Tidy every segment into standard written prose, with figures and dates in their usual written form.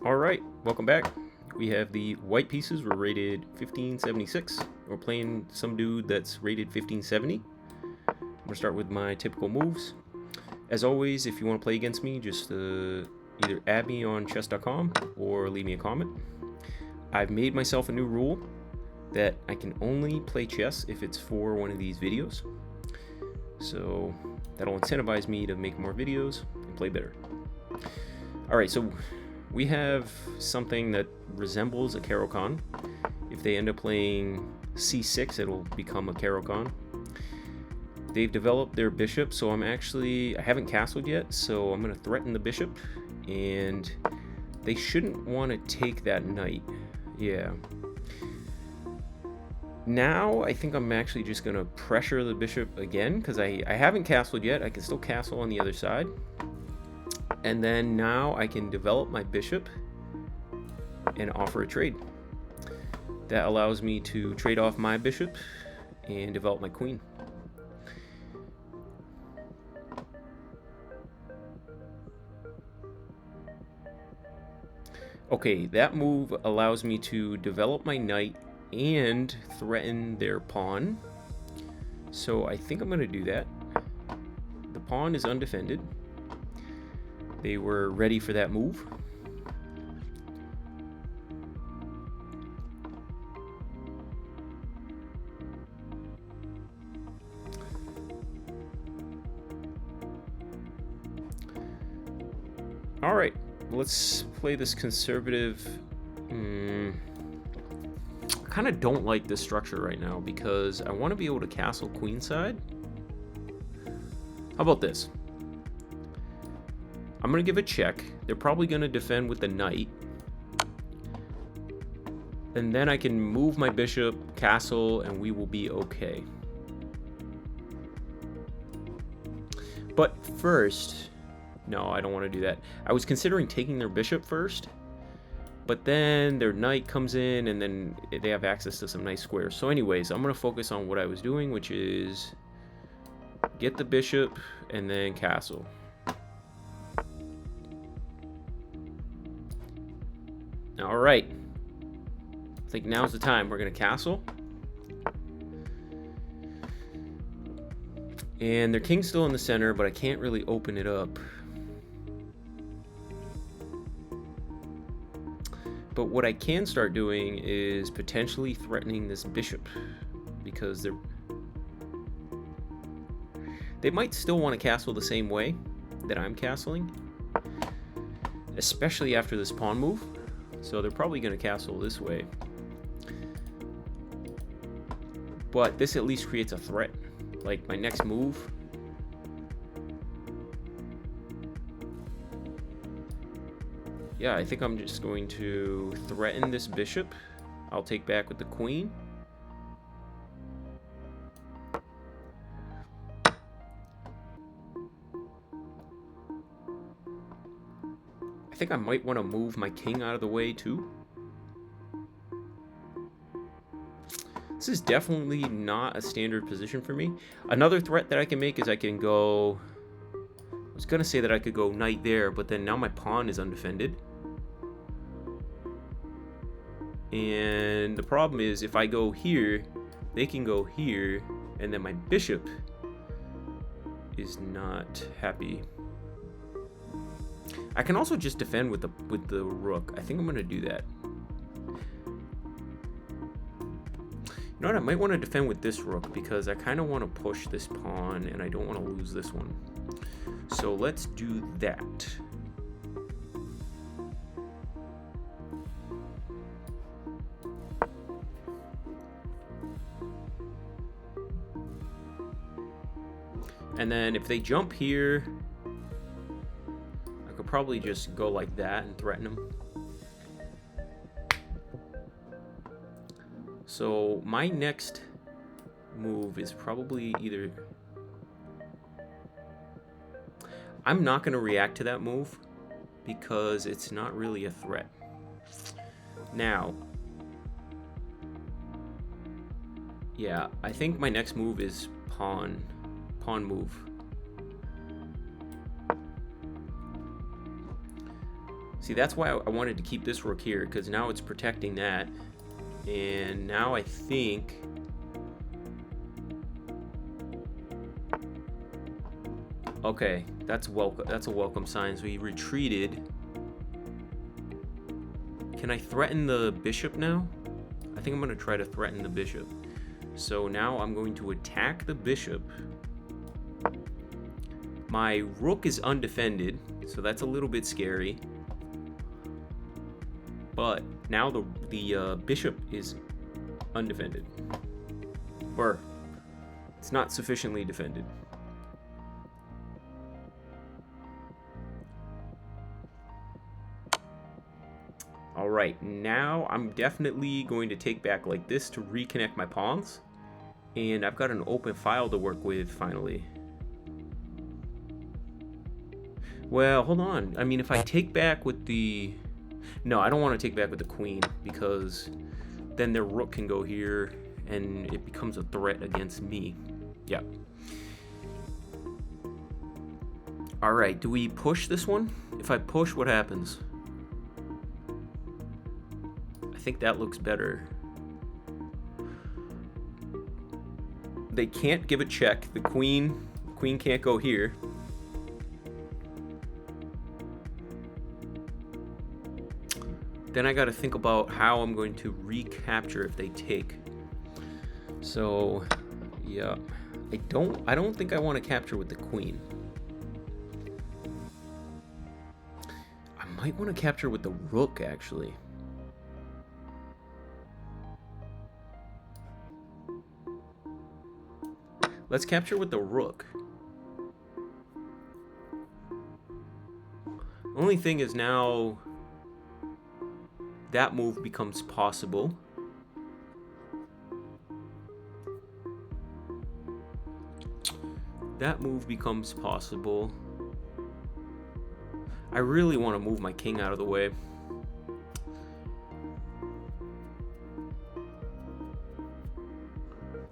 Alright, welcome back. We have the white pieces. We're rated 1576. We're playing some dude that's rated 1570. I'm going to start with my typical moves. As always, if you want to play against me, just either add me on chess.com or leave me a comment. I've made myself a new rule that I can only play chess if it's for one of these videos. So that'll incentivize me to make more videos and play better. Alright, so we have something that resembles a Caro-Kann. If they end up playing c6, it'll become a Caro-Kann. They've developed their bishop, so I haven't castled yet, so I'm going to threaten the bishop, and they shouldn't want to take that knight. Yeah. Now I think I'm actually just going to pressure the bishop again, because I haven't castled yet. I can still castle on the other side. And then now I can develop my bishop and offer a trade. That allows me to trade off my bishop and develop my queen. Okay, that move allows me to develop my knight and threaten their pawn. So I think I'm going to do that. The pawn is undefended. They were ready for that move. All right, let's play this conservative. I kind of don't like this structure right now because I want to be able to castle queenside. How about this? I'm going to give a check. They're probably going to defend with the knight. And then I can move my bishop, castle, and we will be okay. But first, no, I don't want to do that. I was considering taking their bishop first, but then their knight comes in and then they have access to some nice squares. So anyways, I'm going to focus on what I was doing, which is get the bishop and then castle. All right, I think now's the time. We're going to castle. And their king's still in the center, but I can't really open it up. But what I can start doing is potentially threatening this bishop, because they might still want to castle the same way that I'm castling, especially after this pawn move. So they're probably going to castle this way. But this at least creates a threat. Like my next move. Yeah, I think I'm just going to threaten this bishop. I'll take back with the queen. I think I might want to move my king out of the way too. This is definitely not a standard position for me. Another threat that I can make is I can go... I was going to say that I could go knight there, but then now my pawn is undefended. And the problem is if I go here, they can go here, and then my bishop is not happy. I can also just defend with the rook. I think I'm going to do that. You know what? I might want to defend with this rook because I kind of want to push this pawn and I don't want to lose this one. So let's do that. And then if they jump here, I could probably just go like that and threaten them. So my next move is probably either... I'm not going to react to that move because it's not really a threat. Now, yeah, I think my next move is pawn move. See, that's why I wanted to keep this rook here, because now it's protecting that. And now I think... Okay, that's welcome. That's a welcome sign. So he retreated. Can I threaten the bishop now? I think I'm going to try to threaten the bishop. So now I'm going to attack the bishop. My rook is undefended, so that's a little bit scary. But now the bishop is undefended. Or it's not sufficiently defended. Alright, now I'm definitely going to take back like this to reconnect my pawns. And I've got an open file to work with, finally. Well, hold on. I mean, if I take back with the... No, I don't want to take back with the queen, because then their rook can go here, and it becomes a threat against me. Yeah. Alright, do we push this one? If I push, what happens? I think that looks better. They can't give a check. The queen can't go here. Then I got to think about how I'm going to recapture if they take. So, yeah, I don't think I want to capture with the queen. I might want to capture with the rook, actually. Let's capture with the rook. Only thing is now that move becomes possible. That move becomes possible. I really want to move my king out of the way.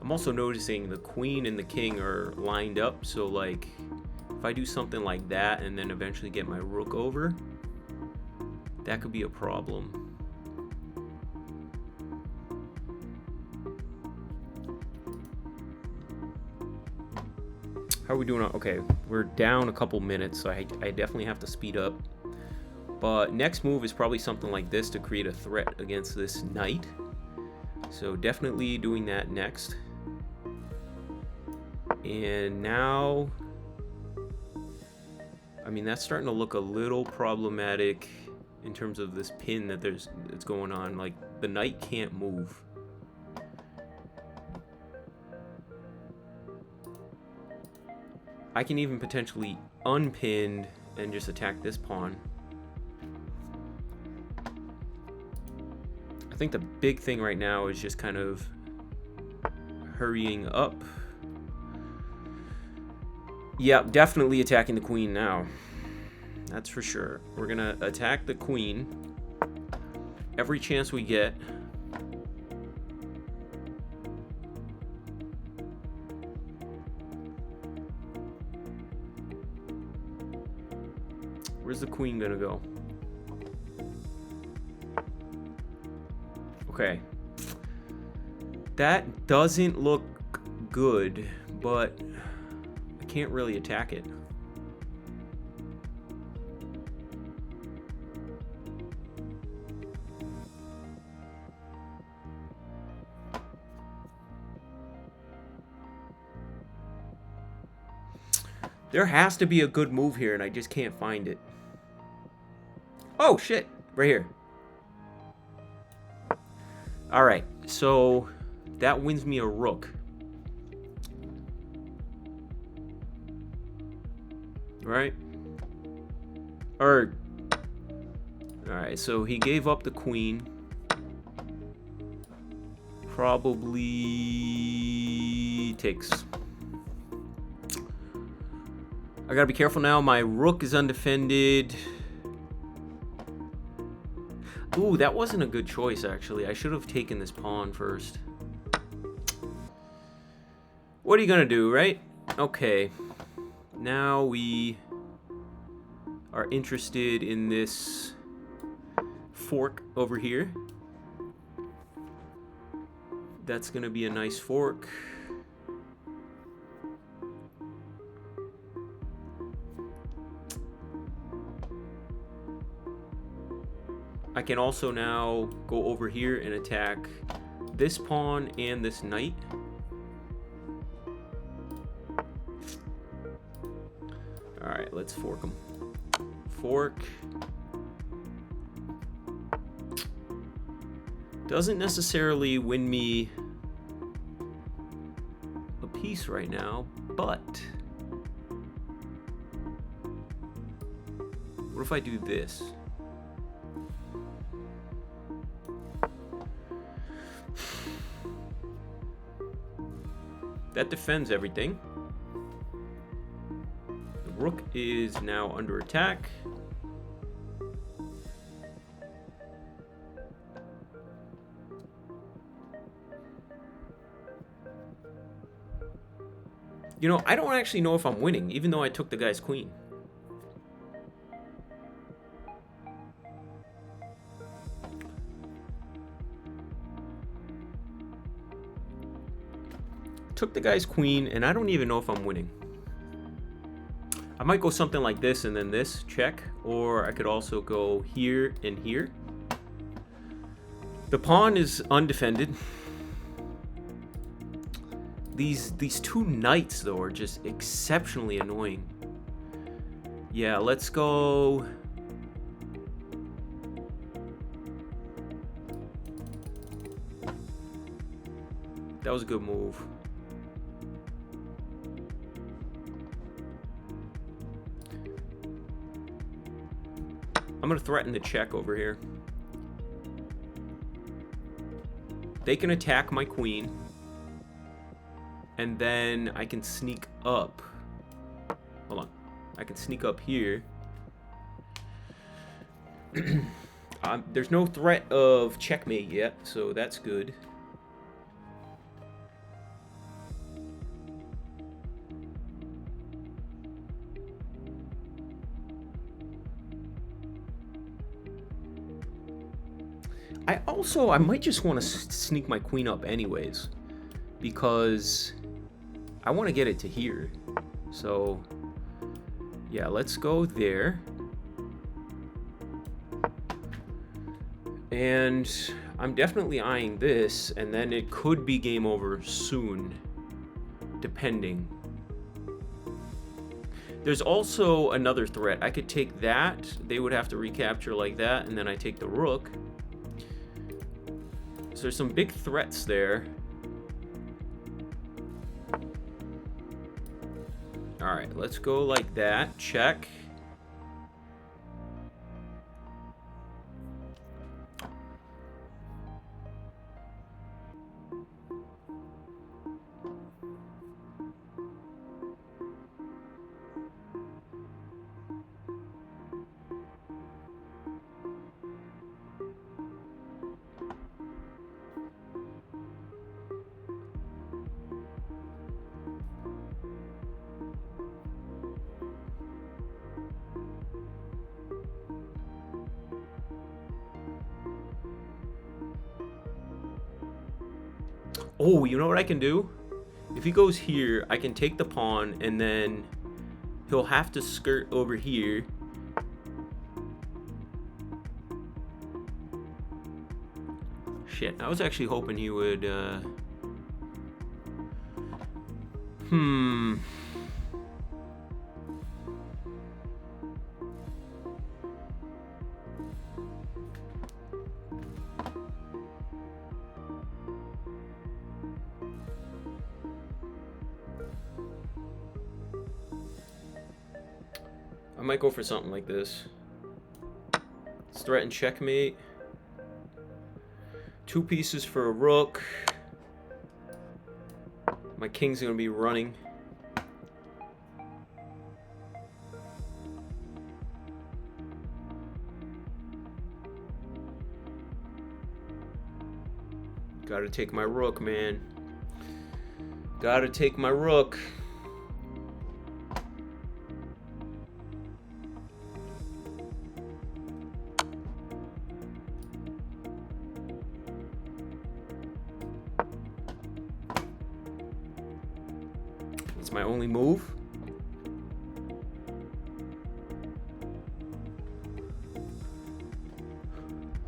I'm also noticing the queen and the king are lined up, so like if I do something like that and then eventually get my rook over, that could be a problem. How are we doing? Okay, we're down a couple minutes, so I definitely have to speed up. But next move is probably something like this to create a threat against this knight. So definitely doing that next. And now, I mean, that's starting to look a little problematic in terms of this pin that's going on. Like, the knight can't move. I can even potentially unpin and just attack this pawn. I think the big thing right now is just kind of hurrying up. Yeah, definitely attacking the queen now. That's for sure. We're gonna attack the queen every chance we get. Where's the queen gonna go? Okay. That doesn't look good, but I can't really attack it. There has to be a good move here, and I just can't find it. Oh, shit. Right here. Alright, so that wins me a rook. Right? Alright, so he gave up the queen. Probably takes. I gotta be careful now. My rook is undefended. Ooh, that wasn't a good choice, actually. I should have taken this pawn first. What are you gonna do, right? Okay. Now we are interested in this fork over here. That's going to be a nice fork. I can also now go over here and attack this pawn and this knight. Alright, let's fork them. Fork. Doesn't necessarily win me a piece right now, but what if I do this? That defends everything. The rook is now under attack. You know, I don't actually know if I'm winning, even though I took the guy's queen. Took the guy's queen, and I don't even know if I'm winning. I might go something like this and then this, check. Or I could also go here and here. The pawn is undefended. These two knights, though, are just exceptionally annoying. Yeah, let's go... That was a good move. I'm going to threaten the check over here. They can attack my queen. And then I can sneak up. Hold on. I can sneak up here. There's no threat of checkmate yet, so that's good. I might just want to sneak my queen up anyways, because I want to get it to here. So yeah, let's go there. And I'm definitely eyeing this, and then it could be game over soon, depending. There's also another threat. I could take that. They would have to recapture like that, and then I take the rook. So there's some big threats there. All right, let's go like that. Check. Oh, you know what I can do? If he goes here, I can take the pawn, and then he'll have to skirt over here. Shit, I was actually hoping he would, I might go for something like this. Let's threaten checkmate. 2 pieces for a rook. My king's gonna be running. Gotta take my rook, man. Gotta take my rook. That's my only move.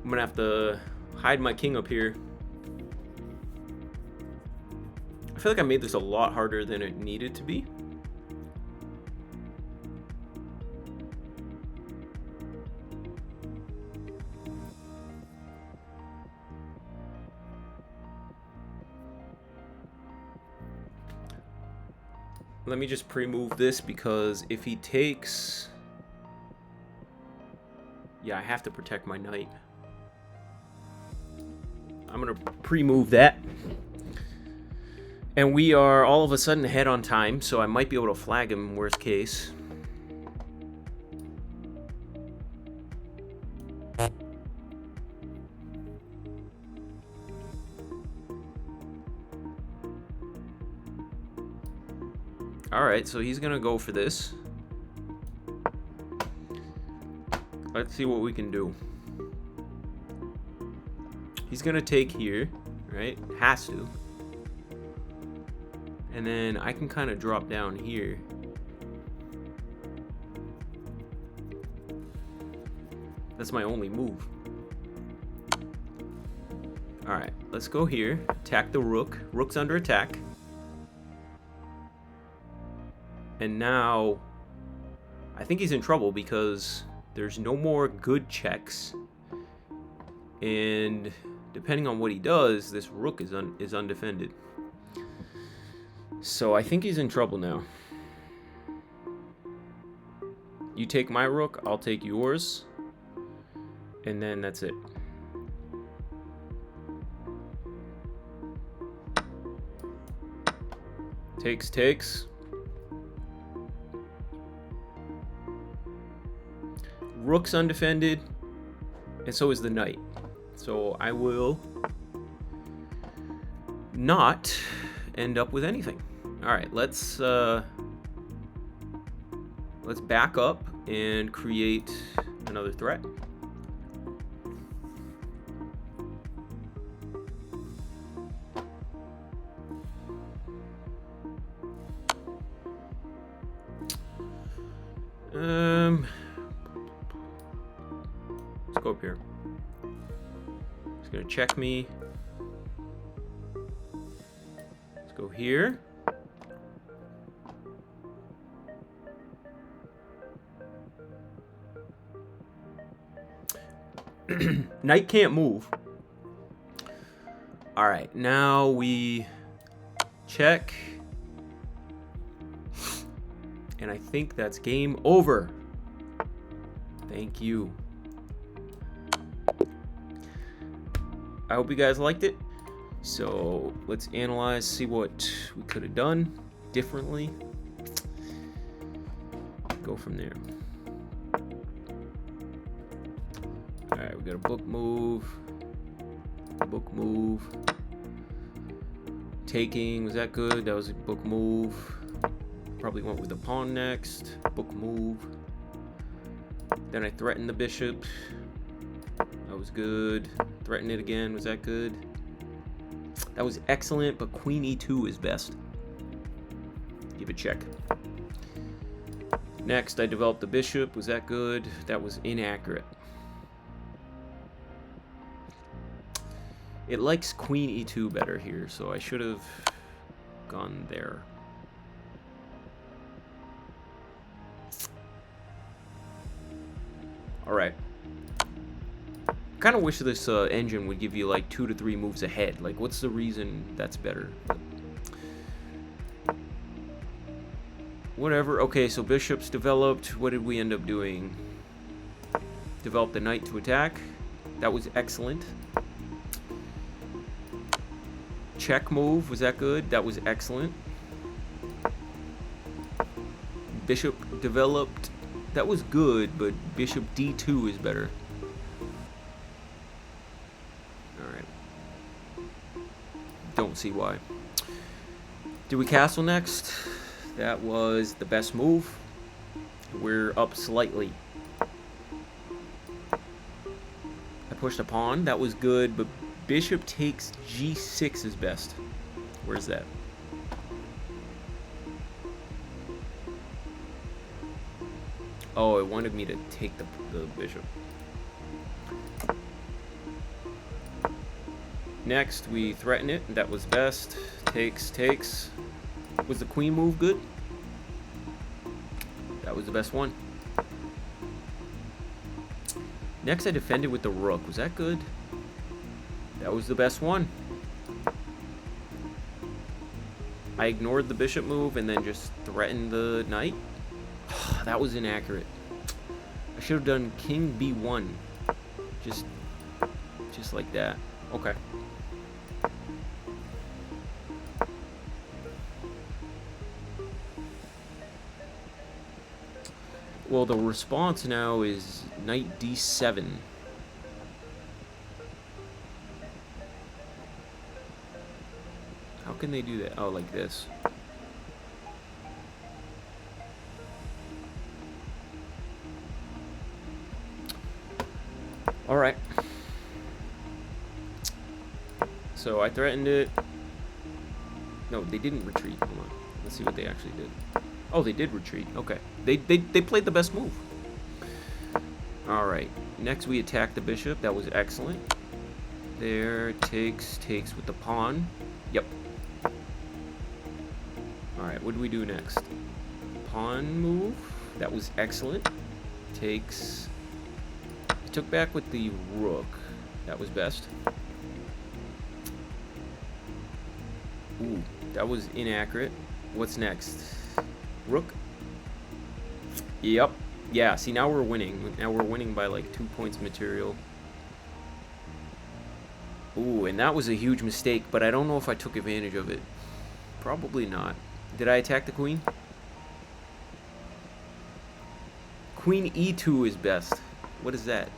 I'm gonna have to hide my king up here. I feel like I made this a lot harder than it needed to be. Let me just pre-move this, because if he takes... Yeah, I have to protect my knight. I'm going to pre-move that. And we are all of a sudden ahead on time, so I might be able to flag him, worst case. Alright, so he's gonna go for this. Let's see what we can do. He's gonna take here, right? Has to. And then I can kind of drop down here. That's my only move. Alright, let's go here. Attack the rook. Rook's under attack. And now, I think he's in trouble because there's no more good checks. And depending on what he does, this rook is undefended. So I think he's in trouble now. You take my rook, I'll take yours. And then that's it. Takes. Rook's undefended, and so is the knight. So I will not end up with anything. All right, let's back up and create another threat. Let's go up here. He's gonna check me. Let's go here. Knight can't move. All right, now we check. And I think that's game over. Thank you. I hope you guys liked it. So let's analyze, see what we could have done differently. Go from there. All right, we got a book move. Book move. Taking, was that good? That was a book move. Probably went with the pawn next. Book move. Then I threatened the bishop. That was good. Threaten it again. Was that good? That was excellent, but queen e2 is best. Give it a check. Next, I developed the bishop. Was that good? That was inaccurate. It likes queen e2 better here, so I should have gone there. Alright. Kind of wish this engine would give you like 2 to 3 moves ahead. Like, what's the reason that's better? Whatever. Okay, so bishops developed. What did we end up doing? Developed the knight to attack. That was excellent. Check move. Was that good? That was excellent. Bishop developed. That was good, but bishop d2 is better. Alright. Don't see why. Do we castle next? That was the best move. We're up slightly. I pushed a pawn. That was good, but bishop takes g6 is best. Where's that? Oh, it wanted me to take the bishop. Next, we threaten it. That was best. Takes. Was the queen move good? That was the best one. Next, I defended with the rook. Was that good? That was the best one. I ignored the bishop move and then just threatened the knight. That was inaccurate. I should have done king b1. Just like that. Okay. Well, the response now is knight d7. How can they do that? Oh, like this. Alright. So I threatened it. No, they didn't retreat. Hold on. Let's see what they actually did. Oh, they did retreat. Okay. They played the best move. Alright. Next we attack the bishop. That was excellent. There. Takes with the pawn. Yep. Alright, what do we do next? Pawn move. That was excellent. Takes. I took back with the rook. That was best. Ooh, that was inaccurate. What's next? Rook. Yep. Yeah, see, now we're winning. Now we're winning by like 2 points material. Ooh, and that was a huge mistake, but I don't know if I took advantage of it. Probably not. Did I attack the queen? Queen e2 is best. What is that?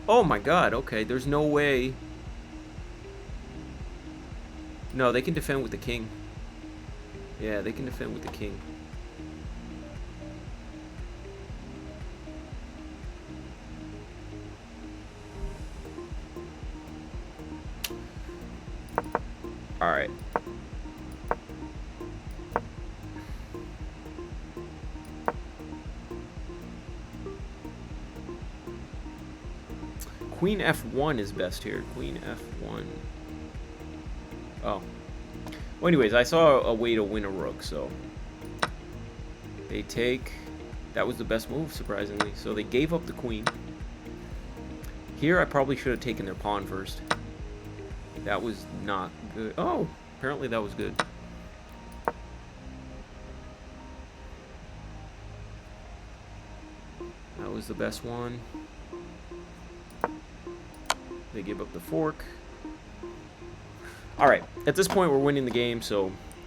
Oh my god, okay, there's no way. No, they can defend with the king. Yeah, they can defend with the king. Alright. Queen f1 is best here. Queen f1. Oh. Well, anyways, I saw a way to win a rook, so they take. That was the best move, surprisingly. So they gave up the queen. Here, I probably should have taken their pawn first. That was not good. Oh, apparently that was good. That was the best one. They give up the fork. Alright, at this point we're winning the game, so